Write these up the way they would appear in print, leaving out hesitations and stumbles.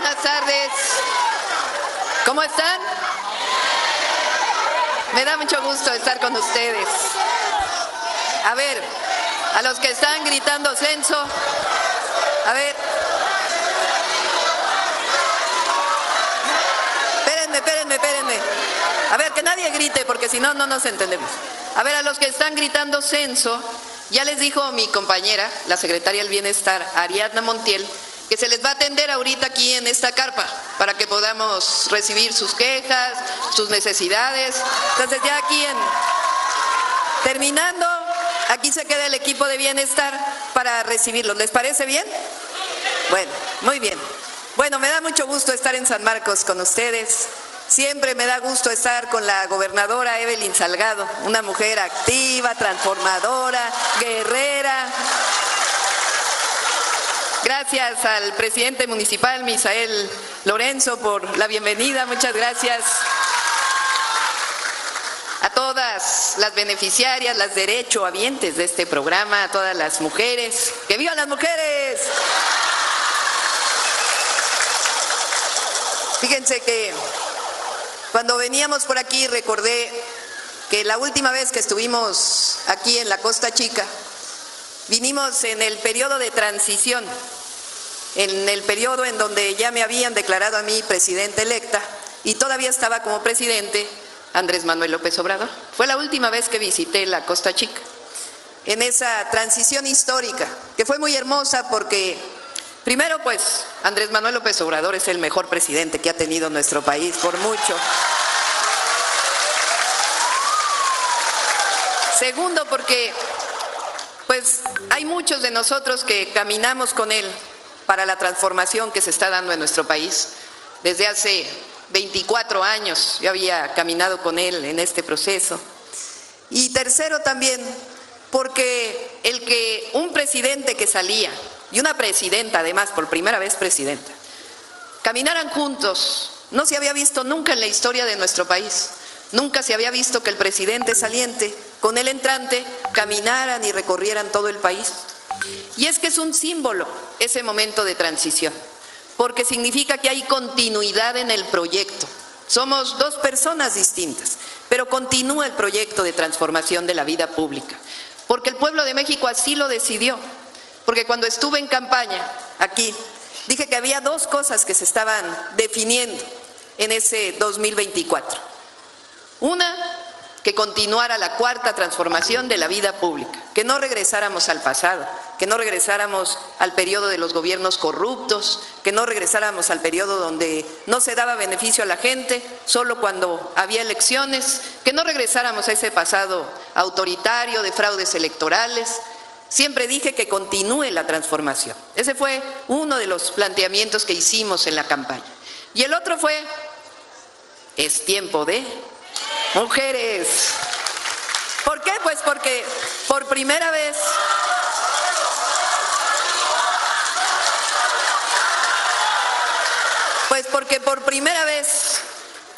Buenas tardes. ¿Cómo están? Me da mucho gusto estar con ustedes. A ver, a los que están gritando censo, a ver. Espérenme. A ver, que nadie grite, porque si no, no nos entendemos. A ver, a los que están gritando censo, ya les dijo mi compañera, la secretaria del Bienestar, Ariadna Montiel, que se les va a atender ahorita aquí en esta carpa para que podamos recibir sus quejas, sus necesidades. Entonces ya aquí terminando, aquí se queda el equipo de Bienestar para recibirlos. ¿Les parece bien? Bueno, muy bien. Bueno, me da mucho gusto estar en San Marcos con ustedes. Siempre me da gusto estar con la gobernadora Evelyn Salgado, una mujer activa, transformadora, guerrera. Gracias al presidente municipal, Misael Lorenzo, por la bienvenida. Muchas gracias. A todas las beneficiarias, las derechohabientes de este programa, a todas las mujeres. ¡Que vivan las mujeres! Fíjense que cuando veníamos por aquí recordé que la última vez que estuvimos aquí en la Costa Chica, vinimos en el periodo de transición, en el periodo en donde ya me habían declarado a mí presidenta electa y todavía estaba como presidente Andrés Manuel López Obrador. Fue la última vez que visité la Costa Chica, en esa transición histórica, que fue muy hermosa porque, primero, pues, Andrés Manuel López Obrador es el mejor presidente que ha tenido nuestro país, por mucho. Segundo, porque pues hay muchos de nosotros que caminamos con él para la transformación que se está dando en nuestro país. Desde hace 24 años yo había caminado con él en este proceso. Y tercero también, porque un presidente que salía, y una presidenta además, por primera vez presidenta, caminaran juntos, no se había visto nunca en la historia de nuestro país. Nunca se había visto que el presidente saliente con el entrante caminaran y recorrieran todo el país. Y es que es un símbolo ese momento de transición, porque significa que hay continuidad en el proyecto. Somos dos personas distintas, pero continúa el proyecto de transformación de la vida pública, porque el pueblo de México así lo decidió. Porque cuando estuve en campaña aquí, dije que había dos cosas que se estaban definiendo en ese 2024. Una, que continuara la cuarta transformación de la vida pública, que no regresáramos al pasado, que no regresáramos al periodo de los gobiernos corruptos, que no regresáramos al periodo donde no se daba beneficio a la gente, solo cuando había elecciones, que no regresáramos a ese pasado autoritario de fraudes electorales. Siempre dije que continúe la transformación. Ese fue uno de los planteamientos que hicimos en la campaña. Y el otro fue, es tiempo de mujeres. ¿Por qué? Pues porque por primera vez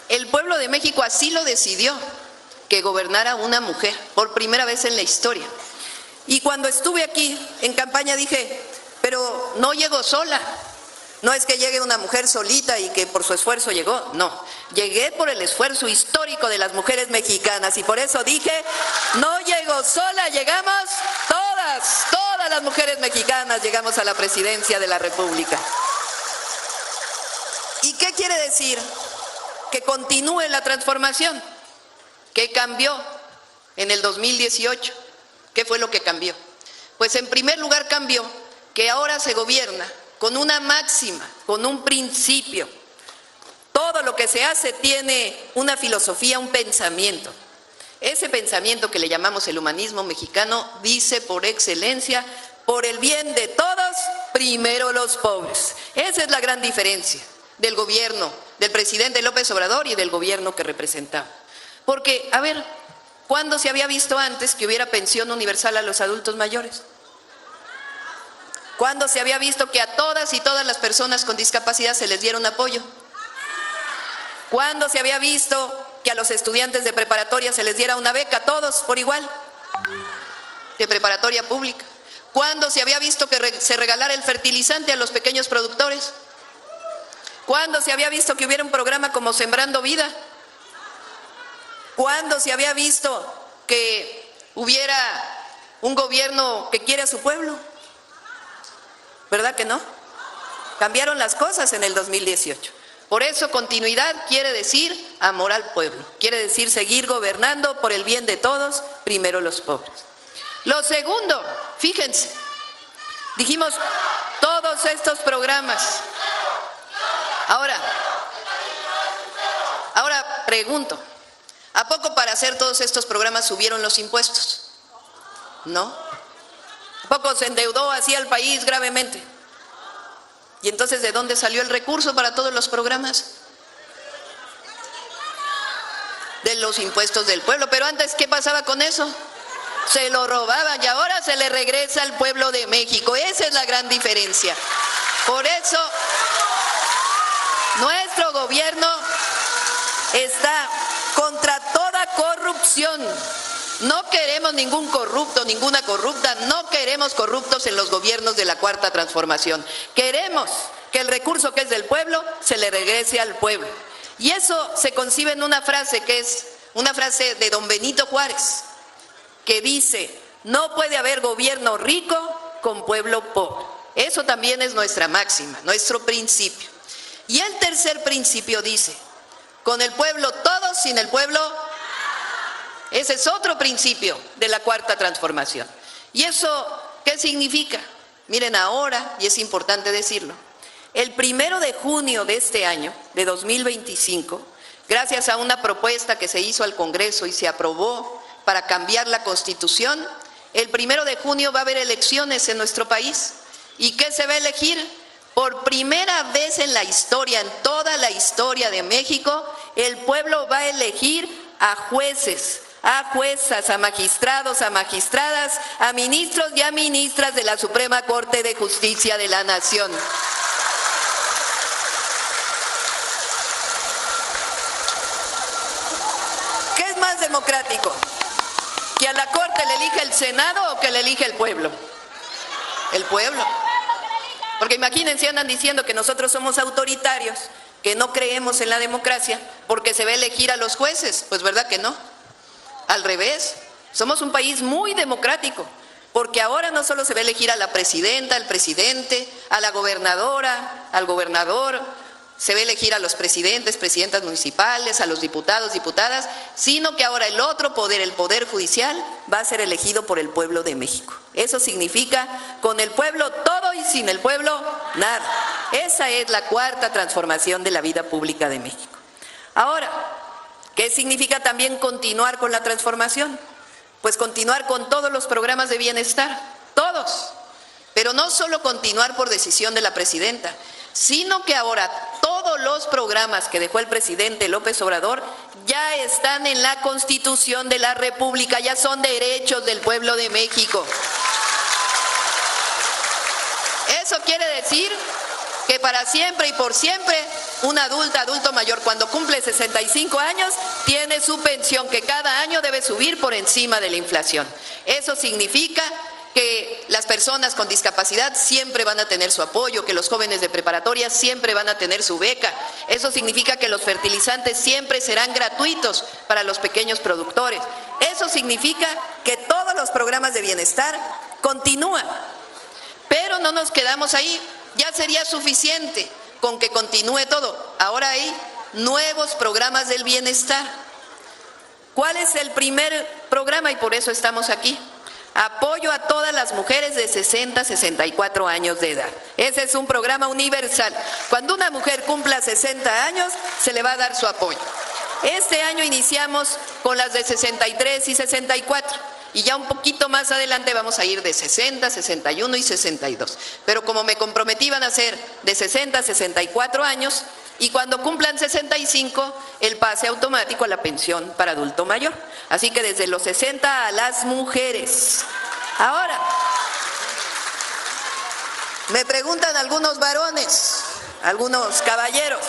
el pueblo de México así lo decidió, que gobernara una mujer, por primera vez en la historia. Y cuando estuve aquí en campaña dije, pero no llego sola. No es que llegue una mujer solita y que por su esfuerzo llegó, no. Llegué por el esfuerzo histórico de las mujeres mexicanas y por eso dije, no llego sola, llegamos todas las mujeres mexicanas llegamos a la presidencia de la República. ¿Y qué quiere decir? Que continúe la transformación. ¿Qué cambió en el 2018? ¿Qué fue lo que cambió? Pues en primer lugar cambió que ahora se gobierna con una máxima, con un principio. Todo lo que se hace tiene una filosofía, un pensamiento. Ese pensamiento que le llamamos el humanismo mexicano dice por excelencia, por el bien de todos, primero los pobres. Esa es la gran diferencia del gobierno, del presidente López Obrador y del gobierno que representaba. Porque, a ver, ¿cuándo se había visto antes que hubiera pensión universal a los adultos mayores? ¿Cuándo se había visto que a todas y todas las personas con discapacidad se les diera un apoyo? ¿Cuándo se había visto que a los estudiantes de preparatoria se les diera una beca a todos por igual? De preparatoria pública. ¿Cuándo se había visto que se regalara el fertilizante a los pequeños productores? ¿Cuándo se había visto que hubiera un programa como Sembrando Vida? ¿Cuándo se había visto que hubiera un gobierno que quiere a su pueblo? ¿Verdad que no? Cambiaron las cosas en el 2018. Por eso continuidad quiere decir amor al pueblo, quiere decir seguir gobernando por el bien de todos, primero los pobres. Lo segundo, fíjense, dijimos todos estos programas. Ahora pregunto, ¿a poco para hacer todos estos programas subieron los impuestos? ¿No? ¿A poco se endeudó así al país gravemente? ¿Y entonces de dónde salió el recurso para todos los programas? De los impuestos del pueblo. Pero antes, ¿qué pasaba con eso? Se lo robaban y ahora se le regresa al pueblo de México. Esa es la gran diferencia. Por eso, nuestro gobierno está contra toda corrupción. No queremos ningún corrupto, ninguna corrupta, no queremos corruptos en los gobiernos de la Cuarta Transformación. Queremos que el recurso que es del pueblo se le regrese al pueblo. Y eso se concibe en una frase que es una frase de don Benito Juárez, que dice, no puede haber gobierno rico con pueblo pobre. Eso también es nuestra máxima, nuestro principio. Y el tercer principio dice, con el pueblo todos, sin el pueblo. Ese es otro principio de la Cuarta Transformación. ¿Y eso qué significa? Miren, ahora, y es importante decirlo, el 1 de junio de este año, de 2025, gracias a una propuesta que se hizo al Congreso y se aprobó para cambiar la Constitución, el 1 de junio va a haber elecciones en nuestro país. ¿Y qué se va a elegir? Por primera vez en la historia, en toda la historia de México, el pueblo va a elegir a jueces, a juezas, a magistrados, a magistradas, a ministros y a ministras de la Suprema Corte de Justicia de la Nación. ¿Qué es más democrático? ¿Que a la Corte le elija el Senado o que le elija el pueblo? El pueblo. Porque imagínense, andan diciendo que nosotros somos autoritarios, que no creemos en la democracia, porque se va a elegir a los jueces. Pues ¿verdad que no? Al revés, somos un país muy democrático, porque ahora no solo se va a elegir a la presidenta, al presidente, a la gobernadora, al gobernador, se va a elegir a los presidentes, presidentas municipales, a los diputados, diputadas, sino que ahora el otro poder, el poder judicial, va a ser elegido por el pueblo de México. Eso significa con el pueblo todo y sin el pueblo nada. Esa es la Cuarta Transformación de la vida pública de México. Ahora, ¿qué significa también continuar con la transformación? Pues continuar con todos los programas de bienestar, todos. Pero no solo continuar por decisión de la presidenta, sino que ahora todos los programas que dejó el presidente López Obrador ya están en la Constitución de la República, ya son derechos del pueblo de México. Eso quiere decir que para siempre y por siempre un adulto mayor cuando cumple 65 años tiene su pensión que cada año debe subir por encima de la inflación. Eso significa que las personas con discapacidad siempre van a tener su apoyo, que los jóvenes de preparatoria siempre van a tener su beca. Eso significa que los fertilizantes siempre serán gratuitos para los pequeños productores. Eso significa que todos los programas de bienestar continúan. Pero no nos quedamos ahí, ya sería suficiente con que continúe todo. Ahora hay nuevos programas del bienestar. ¿Cuál es el primer programa? Y por eso estamos aquí. Apoyo a todas las mujeres de 60 a 64 años de edad. Ese es un programa universal. Cuando una mujer cumpla 60 años, se le va a dar su apoyo. Este año iniciamos con las de 63 y 64. Y ya un poquito más adelante vamos a ir de 60, 61 y 62. Pero como me comprometí, van a ser de 60 a 64 años y cuando cumplan 65, el pase automático a la pensión para adulto mayor. Así que desde los 60 a las mujeres. Ahora, me preguntan algunos varones, algunos caballeros,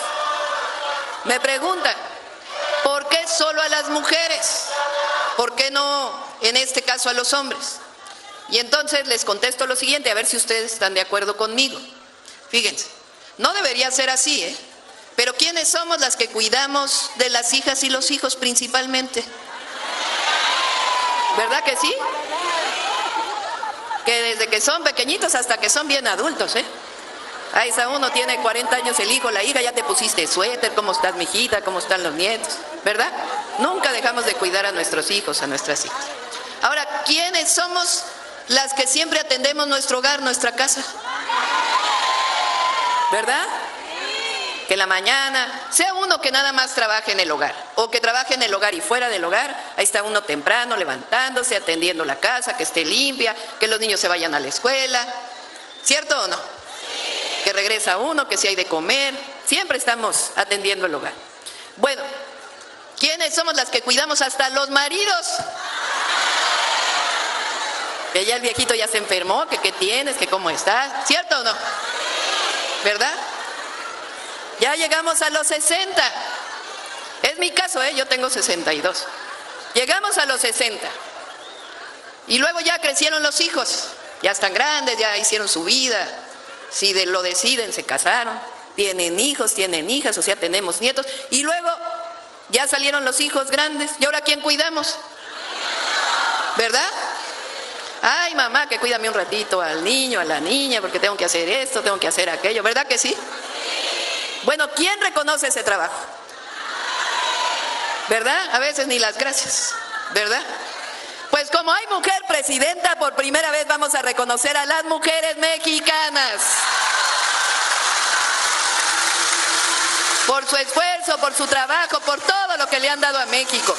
me preguntan, ¿por qué solo a las mujeres? ¿Por qué no, en este caso, a los hombres? Y entonces les contesto lo siguiente, a ver si ustedes están de acuerdo conmigo. Fíjense, no debería ser así, Pero ¿quiénes somos las que cuidamos de las hijas y los hijos principalmente? ¿Verdad que sí? Que desde que son pequeñitos hasta que son bien adultos, ¿eh? Ahí está uno, tiene 40 años el hijo, la hija, ya te pusiste suéter, ¿cómo estás, mijita? ¿Cómo están los nietos? ¿Verdad? Nunca dejamos de cuidar a nuestros hijos, a nuestras hijas. Ahora, ¿quiénes somos las que siempre atendemos nuestro hogar, nuestra casa? ¿Verdad? Que en la mañana, sea uno que nada más trabaje en el hogar, o que trabaje en el hogar y fuera del hogar, ahí está uno temprano, levantándose, atendiendo la casa, que esté limpia, que los niños se vayan a la escuela, ¿cierto o no? Que regresa uno, que si hay de comer, siempre estamos atendiendo el hogar. Bueno, ¿quiénes somos las que cuidamos hasta los maridos? Que ya el viejito ya se enfermó, que qué tienes, que cómo estás, ¿cierto o no? ¿Verdad? Ya llegamos a los 60. Es mi caso, yo tengo 62. Llegamos a los 60. Y luego ya crecieron los hijos. Ya están grandes, ya hicieron su vida. Si lo deciden, se casaron. Tienen hijos, tienen hijas, o sea, tenemos nietos. Y luego ya salieron los hijos grandes. ¿Y ahora quién cuidamos? ¿Verdad? Ay, mamá, que cuídame un ratito al niño, a la niña, porque tengo que hacer esto, tengo que hacer aquello. ¿Verdad que sí? Bueno, ¿quién reconoce ese trabajo? ¿Verdad? A veces ni las gracias, ¿verdad? Pues como hay mujer presidenta, por primera vez vamos a reconocer a las mujeres mexicanas. Por su esfuerzo, por su trabajo, por todo lo que le han dado a México.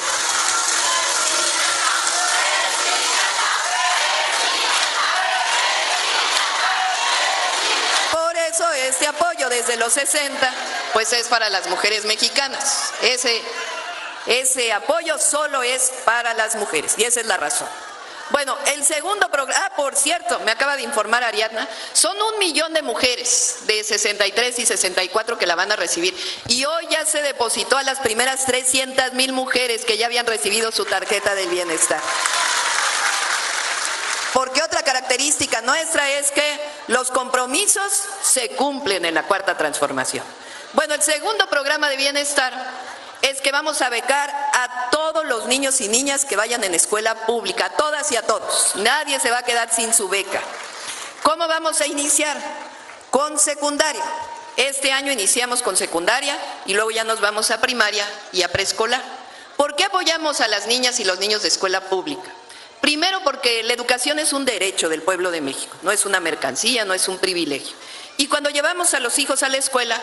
Este apoyo desde los 60, pues es para las mujeres mexicanas. Ese apoyo solo es para las mujeres y esa es la razón. Bueno, el segundo programa, por cierto, me acaba de informar Ariadna, son 1 millón de mujeres de 63 y 64 que la van a recibir. Y hoy ya se depositó a las primeras 300,000 mujeres que ya habían recibido su tarjeta del bienestar. Porque otra característica nuestra es que los compromisos se cumplen en la Cuarta Transformación. Bueno, el segundo programa de bienestar es que vamos a becar a todos los niños y niñas que vayan en escuela pública, a todas y a todos. Nadie se va a quedar sin su beca. ¿Cómo vamos a iniciar? Con secundaria. Este año iniciamos con secundaria y luego ya nos vamos a primaria y a preescolar. ¿Por qué apoyamos a las niñas y los niños de escuela pública? Primero porque la educación es un derecho del pueblo de México, no es una mercancía, no es un privilegio. Y cuando llevamos a los hijos a la escuela,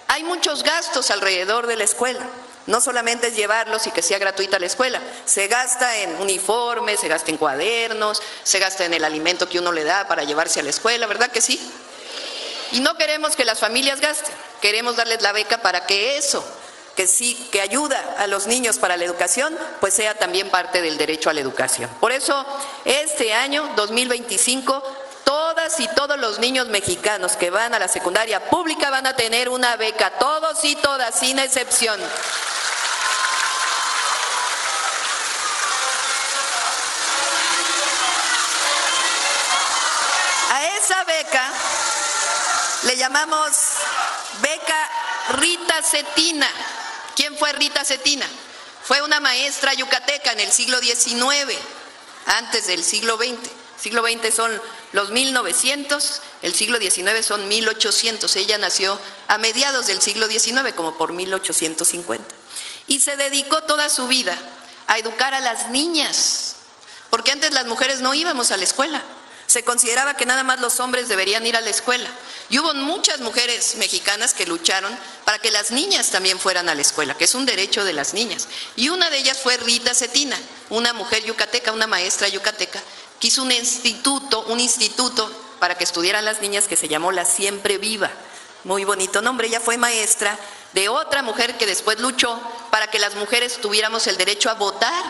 hay muchos gastos alrededor de la escuela. No solamente es llevarlos y que sea gratuita la escuela, se gasta en uniformes, se gasta en cuadernos, se gasta en el alimento que uno le da para llevarse a la escuela, ¿verdad que sí? Y no queremos que las familias gasten, queremos darles la beca para que eso, que sí, que ayuda a los niños para la educación, pues sea también parte del derecho a la educación. Por eso, este año, 2025, todas y todos los niños mexicanos que van a la secundaria pública van a tener una beca, todos y todas, sin excepción. A esa beca le llamamos beca Rita Cetina. ¿Quién fue Rita Cetina? Fue una maestra yucateca en el siglo XIX, antes del siglo XX. El siglo XX son los 1900, el siglo XIX son 1800. Ella nació a mediados del siglo XIX, como por 1850. Y se dedicó toda su vida a educar a las niñas, porque antes las mujeres no íbamos a la escuela. Se consideraba que nada más los hombres deberían ir a la escuela. Y hubo muchas mujeres mexicanas que lucharon para que las niñas también fueran a la escuela, que es un derecho de las niñas. Y una de ellas fue Rita Cetina, una mujer yucateca, una maestra yucateca, que hizo un instituto para que estudiaran las niñas que se llamó La Siempre Viva. Muy bonito nombre. Ella fue maestra de otra mujer que después luchó para que las mujeres tuviéramos el derecho a votar,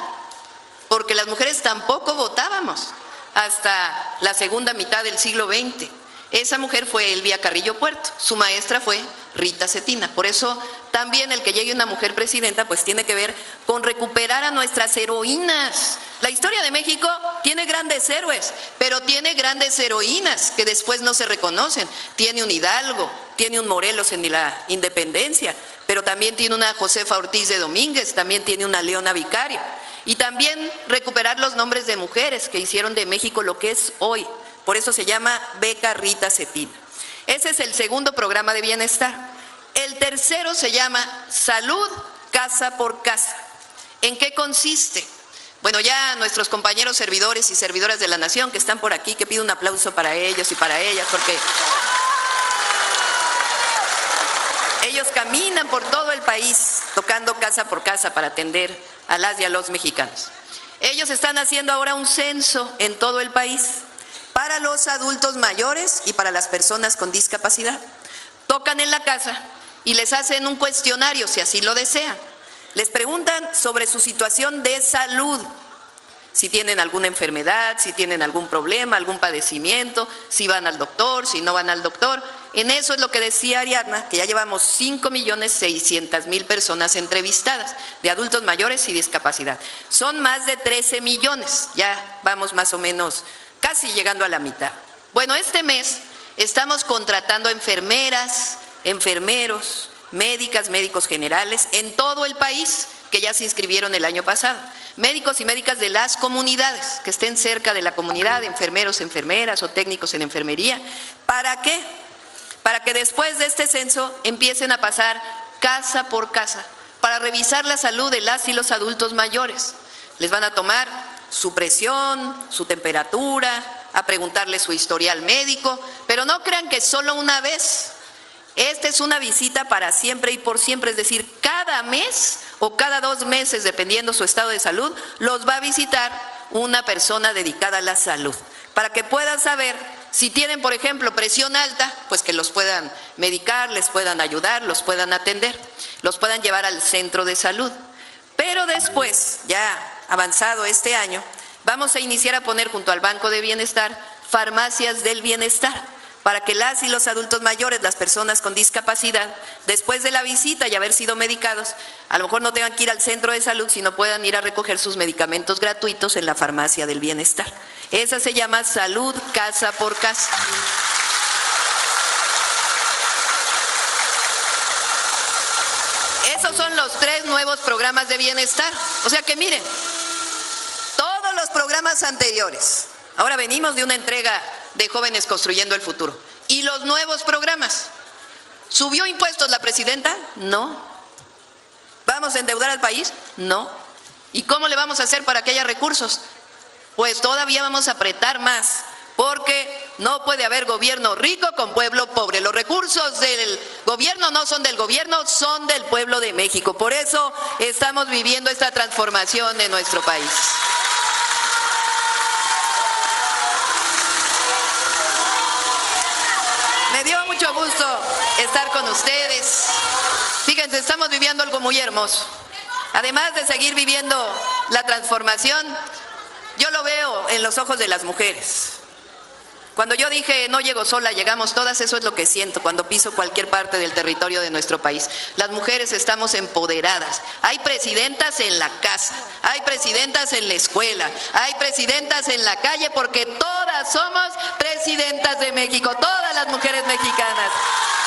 porque las mujeres tampoco votábamos hasta la segunda mitad del siglo XX. Esa mujer fue Elvia Carrillo Puerto, su maestra fue Rita Cetina. Por eso también el que llegue una mujer presidenta pues tiene que ver con recuperar a nuestras heroínas. La historia de México tiene grandes héroes, pero tiene grandes heroínas que después no se reconocen. Tiene un Hidalgo, tiene un Morelos en la Independencia, pero también tiene una Josefa Ortiz de Domínguez, también tiene una Leona Vicario. Y también recuperar los nombres de mujeres que hicieron de México lo que es hoy. Por eso se llama Beca Rita Cetina. Ese es el segundo programa de bienestar. El tercero se llama Salud Casa por Casa. ¿En qué consiste? Bueno, ya nuestros compañeros servidores y servidoras de la nación que están por aquí, que pido un aplauso para ellos y para ellas, porque ellos caminan por todo el país tocando casa por casa para atender a las y a los mexicanos. Ellos están haciendo ahora un censo en todo el país para los adultos mayores y para las personas con discapacidad. Tocan en la casa y les hacen un cuestionario, si así lo desean. Les preguntan sobre su situación de salud, si tienen alguna enfermedad, si tienen algún problema, algún padecimiento, si van al doctor, si no van al doctor. En eso es lo que decía Ariadna, que ya llevamos 5.600.000 personas entrevistadas, de adultos mayores y discapacidad. Son más de 13 millones, ya vamos más o menos casi llegando a la mitad. Bueno, este mes estamos contratando enfermeras, enfermeros, médicas, médicos generales en todo el país que ya se inscribieron el año pasado. Médicos y médicas de las comunidades, que estén cerca de la comunidad, enfermeros, enfermeras o técnicos en enfermería. ¿Para qué? Para que después de este censo empiecen a pasar casa por casa para revisar la salud de las y los adultos mayores. Les van a tomar su presión, su temperatura, a preguntarles su historial médico, pero no crean que solo una vez. Esta es una visita para siempre y por siempre, es decir, cada mes o cada 2 meses, dependiendo su estado de salud, los va a visitar una persona dedicada a la salud, para que puedan saber si tienen, por ejemplo, presión alta, pues que los puedan medicar, les puedan ayudar, los puedan atender, los puedan llevar al centro de salud. Pero después, ya avanzado este año, vamos a iniciar a poner junto al Banco de Bienestar farmacias del bienestar, para que las y los adultos mayores, las personas con discapacidad, después de la visita y haber sido medicados, a lo mejor no tengan que ir al centro de salud, sino puedan ir a recoger sus medicamentos gratuitos en la farmacia del bienestar. Esa se llama Salud Casa por Casa. Esos son los 3 nuevos programas de bienestar. O sea que miren, todos los programas anteriores, ahora venimos de una entrega de Jóvenes Construyendo el Futuro. ¿Y los nuevos programas? ¿Subió impuestos la presidenta? No. ¿Vamos a endeudar al país? No. ¿Y cómo le vamos a hacer para que haya recursos? Pues todavía vamos a apretar más, porque no puede haber gobierno rico con pueblo pobre. Los recursos del gobierno no son del gobierno, son del pueblo de México. Por eso estamos viviendo esta transformación en nuestro país. Me dio mucho gusto estar con ustedes. Fíjense, estamos viviendo algo muy hermoso. Además de seguir viviendo la transformación, yo lo veo en los ojos de las mujeres. Cuando yo dije no llego sola, llegamos todas, eso es lo que siento cuando piso cualquier parte del territorio de nuestro país. Las mujeres estamos empoderadas. Hay presidentas en la casa, hay presidentas en la escuela, hay presidentas en la calle, porque todas somos presidentas de México, todas las mujeres mexicanas.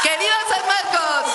¡Que viva San Marcos!